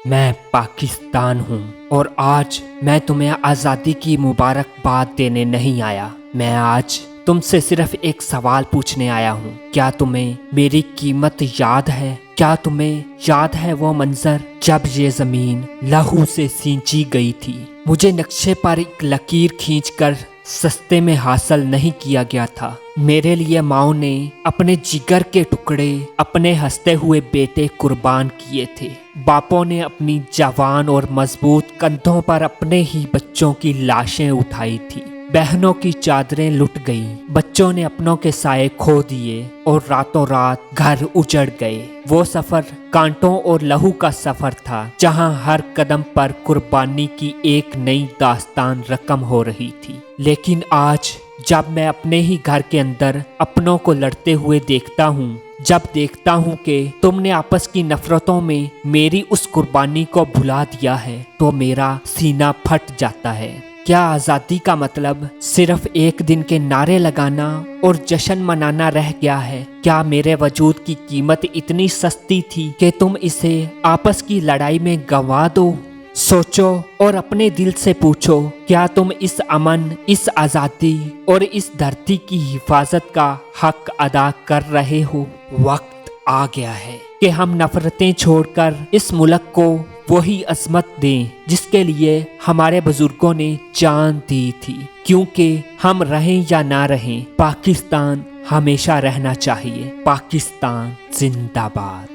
मैं पाकिस्तान हूँ और आज मैं तुम्हें आज़ादी की मुबारकबाद देने नहीं आया। मैं आज तुमसे सिर्फ एक सवाल पूछने आया हूँ। क्या तुम्हें मेरी कीमत याद है? क्या तुम्हें याद है वो मंजर जब ये जमीन लहू से सींची गई थी? मुझे नक्शे पर एक लकीर खींचकर सस्ते में हासिल नहीं किया गया था। मेरे लिए माओ ने अपने जिगर के टुकड़े, अपने हंसते हुए बेटे कुर्बान किए थे। बापों ने अपनी जवान और मजबूत कंधों पर अपने ही बच्चों की लाशें उठाई थी। बहनों की चादरें लुट गईं, बच्चों ने अपनों के साए खो दिए और रातों रात घर उजड़ गए। वो सफर कांटों और लहू का सफर था, जहां हर कदम पर कुर्बानी की एक नई दास्तान रकम हो रही थी। लेकिन आज जब मैं अपने ही घर के अंदर अपनों को लड़ते हुए देखता हूँ, जब देखता हूँ कि तुमने आपस की नफरतों में मेरी उस कुर्बानी को भुला दिया है, तो मेरा सीना फट जाता है। क्या आज़ादी का मतलब सिर्फ एक दिन के नारे लगाना और जश्न मनाना रह गया है? क्या मेरे वजूद की कीमत इतनी सस्ती थी कि तुम इसे आपस की लड़ाई में गंवा दो? सोचो और अपने दिल से पूछो, क्या तुम इस अमन, इस आज़ादी और इस धरती की हिफाजत का हक अदा कर रहे हो? वक्त आ गया है कि हम नफरतें छोड़कर इस मुल्क को वही अजमत दें जिसके लिए हमारे बुजुर्गों ने जान दी थी। क्योंकि हम रहें या ना रहें, पाकिस्तान हमेशा रहना चाहिए। पाकिस्तान जिंदाबाद।